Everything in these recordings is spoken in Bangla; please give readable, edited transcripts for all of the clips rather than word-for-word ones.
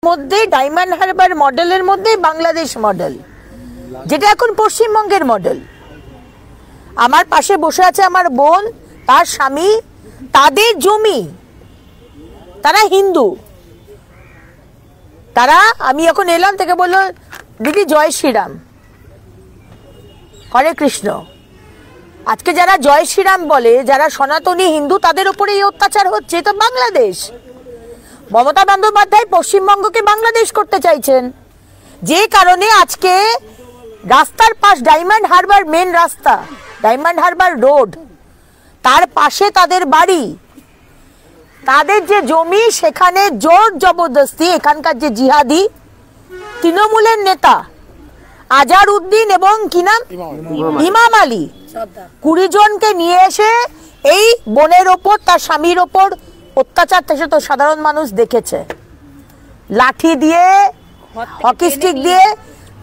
মধ্যে ডায়মন্ড হারবার মডেলের মধ্যে বাংলাদেশ মডেল, যেটা এখন পশ্চিমবঙ্গের মডেল। আমার পাশে বসে আছে আমার বোন, তার স্বামী, তাদের জমি, তারা হিন্দু। তারা, আমি এখন এলাম থেকে বললো দিদি জয় শ্রীরাম, হরে কৃষ্ণ। আজকে যারা জয় শ্রীরাম বলে, যারা সনাতনী হিন্দু, তাদের উপরে এই অত্যাচার হচ্ছে। তো বাংলাদেশ, মমতা বন্দ্যোপাধ্যায় পশ্চিমবঙ্গকে বাংলাদেশ করতে চাইছেন, যে কারণে আজকে রাস্তার পাশ, ডায়মন্ড হারবার মেন রাস্তা, ডায়মন্ড হারবার রোড, তার পাশে তাদের বাড়ি, তাদের যে জমি, সেখানে জোর জবরদস্তি এখানকার যে জিহাদি তৃণমূলের নেতা আজার উদ্দিন এবং কি নাম ইমাম আলী, 20 জনকে নিয়ে এসে এই বোনের ওপর, তার স্বামীর ওপর অত্যাচার সে তো সাধারণ মানুষ দেখেছে। লাঠি দিয়ে, হকি স্টিক দিয়ে,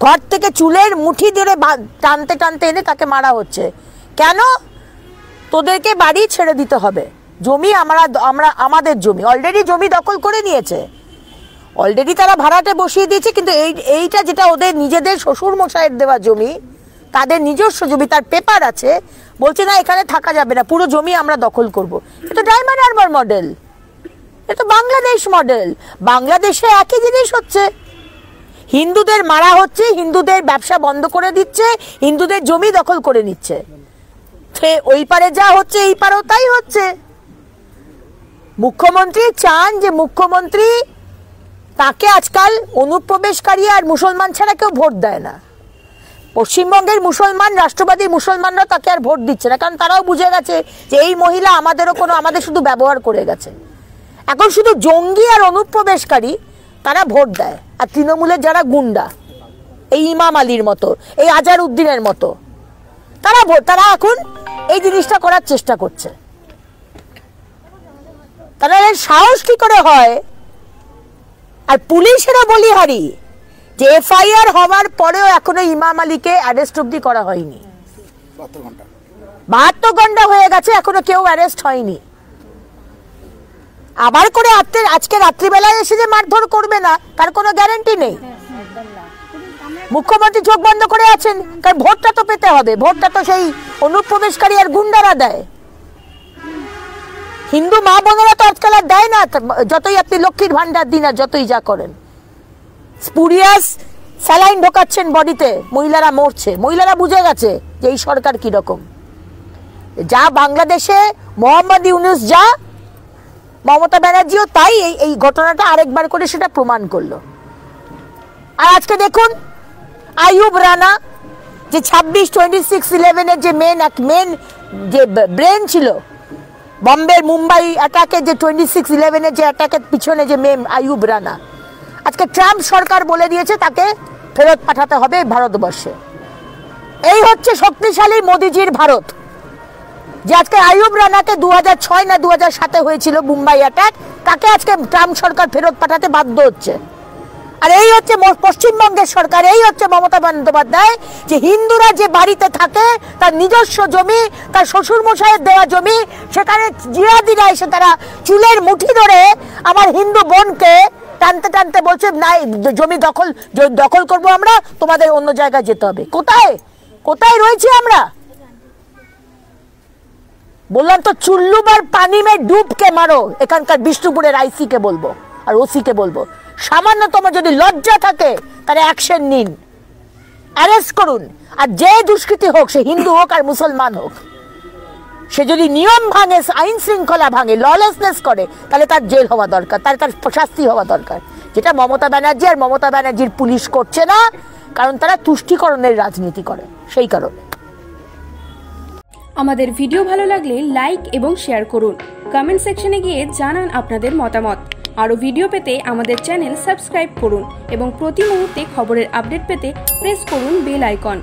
ঘর থেকে চুলের মুঠি ধরে টানতে টানতে এনে তাকে মারা হচ্ছে। কেন? তোদেরকে বাড়ি ছেড়ে দিতে হবে, জমি আমাদের জমি। অলরেডি জমি দখল করে নিয়েছে, অলরেডি তারা ভাড়াটে বসিয়ে দিয়েছে। কিন্তু এইটা যেটা ওদের নিজেদের শ্বশুর মশাইয়ের দেওয়া জমি, তাদের নিজস্ব জমি, তার পেপার আছে, বলছে না এখানে থাকা যাবে না, পুরো জমি আমরা দখল করব। এটা ডায়মন্ড হারবার মডেল, এটা বাংলাদেশ মডেল। বাংলাদেশে একই জিনিস হচ্ছে, হিন্দুদের মারা হচ্ছে, হিন্দুদের ব্যবসা বন্ধ করে দিচ্ছে, হিন্দুদের জমি দখল করে নিচ্ছে। ওই পারে যা হচ্ছে এই পারেও তাই হচ্ছে। মুখ্যমন্ত্রী চান যে মুখ্যমন্ত্রী, তাকে আজকাল অনুপ্রবেশকারী আর মুসলমান ছাড়া কেউ ভোট দেয় না। পশ্চিমবঙ্গের মুসলমান, রাষ্ট্রবাদী মুসলমানরা তাকে আর ভোট দিচ্ছে না, কারণ তারাও বুঝে গেছে যে এই মহিলা আমাদের শুধু ব্যবহার করে গেছে। এখন শুধু জঙ্গি আর অনুপ্রবেশকারী তারা ভোট দেয়, আর তৃণমূলের যারা গুন্ডা, এই ইমাম আলীর মতো, এই আজার উদ্দিনের মতো, তারা এখন এই জিনিসটা করার চেষ্টা করছে। তারা সাহস কি করে হয়? আর পুলিশেরও বলিহারি যে এফআইআর হওয়ার পরেও এখনো ইমাম আলীকে অ্যারেস্ট অব্দি করা হয়নি। 72 ঘন্টা হয়ে গেছে, এখনো কেউ অ্যারেস্ট হয়নি। আবার করে আজকে রাত্রিবেলায় এসে যে মারধর করবে না, তার কোনো গ্যারান্টি নেই। মুখ্যমন্ত্রী চোখ বন্ধ করে আছেন, কারণ ভোটটা তো পেতে হবে, ভোটটা তো সেই অনুপ্রবেশকারী আর গুন্ডারা দেয়। হিন্দু মা বোনেরা তো আজকাল আর দেয় না, যতই আপনি লক্ষ্মীর ভান্ডার দিন আর যতই যা করেন। স্পুরিয়াস স্যালাইন ঢোকাচ্ছেন বডিতে, মহিলারা মরছে। মহিলারা বুঝে গেছে যে এই সরকার কিরকম। যা বাংলাদেশে মোহাম্মদ ইউনূস, যা মমতা ব্যানার্জিও তাই, এই ঘটনাটা আরেকবার করে সেটা প্রমাণ করলো। আর আজকে দেখুন আইয়ুব রানা, যে 26/26/11 যে মেন যে ব্রেন ছিল, বম্বের মুম্বাই অ্যাটাকে, যে 26/11 যে অ্যাটাকের পিছনে যে মেন আইয়ুব রানা, আজকে ট্রাম্প সরকার বলে দিয়েছে তাকে ফেরত পাঠাতে হবে ভারতবর্ষে। এই হচ্ছে শক্তিশালী মোদিজির ভারত, যে আজকে আইয়ুব রানাকে 2006 না 2007 হয়েছিল মুম্বাই অ্যাটাক, তাকে আজকে ট্রাম্প সরকার ফেরত পাঠাতে বাধ্য হচ্ছে। আর এই হচ্ছে পশ্চিমবঙ্গের সরকার, এই হচ্ছে মমতা বন্দ্যোপাধ্যায়, যে হিন্দুরা যে বাড়িতে থাকে, তার নিজস্ব জমি, তার শ্বশুর মশাইয়ের দেওয়া জমি, সেখানে জিহাদিরা এসে তারা চুলের মুঠি ধরে আমার হিন্দু বোনকে টানতে টানতে বলছে না, জমি দখল করবো আমরা, তোমাদের অন্য জায়গায় যেতে হবে। কোথায় রয়েছি আমরা? বললাম তো, চুল্লুবার পানি মে ডুবকে মারো। এখানকার বিষ্ণুপুরের আইসি কে বলবো আর ওসি কে বলবো, সামান্যতম যদি লজ্জা থাকে তারা অ্যাকশন নিন, অ্যারেস্ট করুন। আর যে দুষ্কৃতী হোক, সে হিন্দু হোক আর মুসলমান হোক, সে যদি নিয়ম ভাঙে, আইন শৃঙ্খলা ভাঙে, ললেসনেস করে, তাহলে তার জেল হওয়া দরকার, তার শাস্তি হওয়া দরকার। যেটা মমতা ব্যানার্জি আর মমতা ব্যানার্জির পুলিশ করছে না, কারণ তারা তুষ্টিকরণের রাজনীতি করে, সেই কারণে। আমাদের ভিডিও ভালো লাগলে লাইক এবং শেয়ার করুন, কমেন্ট সেকশনে গিয়ে জানান আপনাদের মতামত। আরও ভিডিও পেতে আমাদের চ্যানেল সাবস্ক্রাইব করুন এবং প্রতি মুহূর্তে খবরের আপডেট পেতে প্রেস করুন বেল আইকন।